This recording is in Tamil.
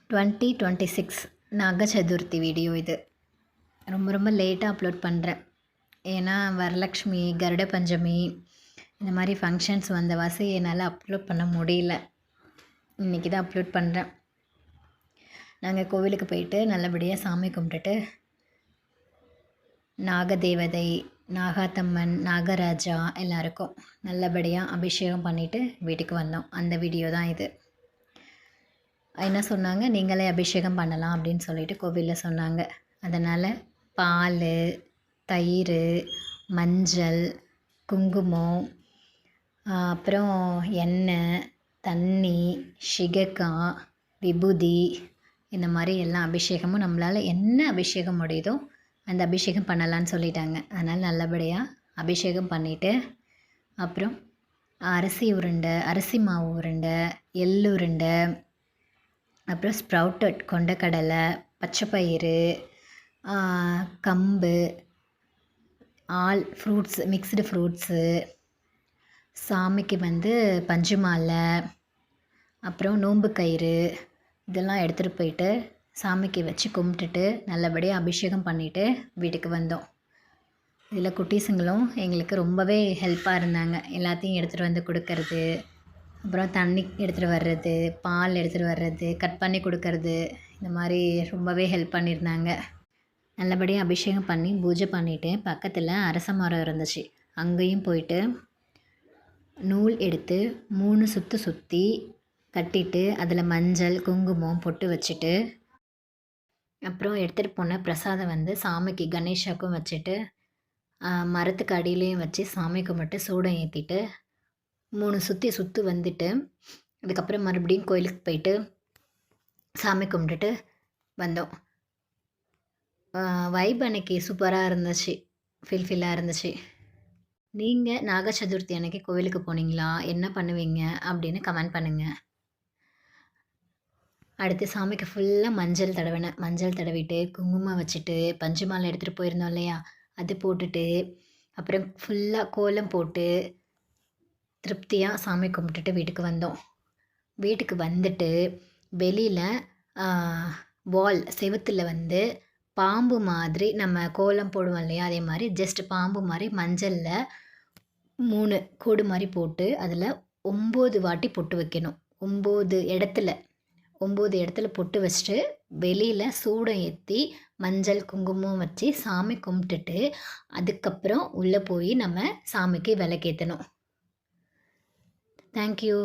2026 நாக சதுர்த்தி வீடியோ இது. ரொம்ப லேட்டாக அப்லோட் பண்ணுறேன். ஏன்னா வரலக்ஷ்மி, கருட பஞ்சமி இந்த மாதிரி ஃபங்க்ஷன்ஸ் வந்த வாசி என்னால் அப்லோட் பண்ண முடியல. இன்றைக்கி தான் அப்லோட் பண்ணுறேன். நாங்கள் கோவிலுக்கு போயிட்டு நல்லபடியாக சாமி கும்பிட்டுட்டு நாகதேவதை, நாகாத்தம்மன், நாகராஜா எல்லாருக்கும் நல்லபடியாக அபிஷேகம் பண்ணிவிட்டு வீட்டுக்கு வந்தோம். அந்த வீடியோ தான் இது. என்ன சொன்னாங்க, நீங்களே அபிஷேகம் பண்ணலாம் அப்படின்னு சொல்லிட்டு கோவிலில் சொன்னாங்க. அதனால் பால், தயிர், மஞ்சள், குங்குமம், அப்புறம் எண்ணெய், தண்ணி, சிகக்காய், விபூதி இந்த மாதிரி எல்லா அபிஷேகமும் நம்மளால் என்ன அபிஷேகம் முடியுதோ அந்த அபிஷேகம் பண்ணலான்னு சொல்லிட்டாங்க. அதனால் நல்லபடியாக அபிஷேகம் பண்ணிவிட்டு அப்புறம் அரிசி உருண்டை, அரிசி மாவு உருண்டை, எள் உருண்டை, அப்புறம் ஸ்ப்ரவுட்டட் கொண்டக்கடலை, பச்சைப்பயிறு, கம்பு, ஆல் ஃப்ரூட்ஸ், மிக்ஸ்டு ஃப்ரூட்ஸு, சாமிக்கு பஞ்சு மாலை, அப்புறம் நோன்பு கயிறு இதெல்லாம் எடுத்துகிட்டு போயிட்டு சாமிக்கு வச்சு கும்பிட்டுட்டு நல்லபடியாக அபிஷேகம் பண்ணிவிட்டு வீட்டுக்கு வந்தோம். இதில் குட்டீஸுங்களும் எங்களுக்கு ரொம்பவே ஹெல்ப்பாக இருந்தாங்க. எல்லாத்தையும் எடுத்துகிட்டு வந்து கொடுக்கறது, அப்புறம் தண்ணி எடுத்துகிட்டு வர்றது, பால் எடுத்துகிட்டு வர்றது, கட் பண்ணி கொடுக்கறது, இந்த மாதிரி ரொம்பவே ஹெல்ப் பண்ணியிருந்தாங்க. நல்லபடியாக அபிஷேகம் பண்ணி பூஜை பண்ணிவிட்டு பக்கத்தில் அரச மரம் இருந்துச்சு. அங்கேயும் போயிட்டு நூல் எடுத்து 3 சுற்று சுற்றி கட்டிட்டு அதில் மஞ்சள், குங்குமம் பொட்டு வச்சுட்டு அப்புறம் எடுத்துகிட்டு போன பிரசாதம் சாமிக்கு கணேஷாவுக்கும் வச்சுட்டு மரத்துக்கு அடியிலையும் வச்சு சாமி கும்பிட்டு சூடம் ஏற்றிட்டு 3 சுற்று வந்துட்டு அதுக்கப்புறம் மறுபடியும் கோயிலுக்கு போயிட்டு சாமி கும்பிட்டுட்டு வந்தோம். வைப் அன்னைக்கு சூப்பராக இருந்துச்சு, ஃபீலாக இருந்துச்சு. நீங்கள் நாக சதுர்த்தி அன்னைக்கு கோவிலுக்கு போனீங்களா, என்ன பண்ணுவீங்க அப்படின்னு கமெண்ட் பண்ணுங்கள். அடுத்து சாமிக்கு ஃபுல்லாக மஞ்சள் தடவினேன். மஞ்சள் தடவிட்டு குங்குமம் வச்சுட்டு பஞ்சு மாலை எடுத்துகிட்டு போயிருந்தோம் இல்லையா, அது போட்டுட்டு அப்புறம் ஃபுல்லாக கோலம் போட்டு திருப்தியாக சாமி கும்பிட்டுட்டு வீட்டுக்கு வந்தோம். வீட்டுக்கு வந்துட்டு வெளியில் வால் செவுத்தில் பாம்பு மாதிரி நம்ம கோலம் போடுவோம் இல்லையா, அதே மாதிரி ஜஸ்ட் பாம்பு மாதிரி மஞ்சளில் 3 கோடு மாதிரி போட்டு அதில் 9 வாட்டி பொட்டு வைக்கணும். 9 இடத்துல பொட்டு வச்சுட்டு வெளியில் சூடம் ஏற்றி மஞ்சள் குங்குமம் வச்சு சாமி கும்பிட்டுட்டு அதுக்கப்புறம் உள்ளே போய் நம்ம சாமிக்கு விளக்கேற்றணும். தேங்க்யூ.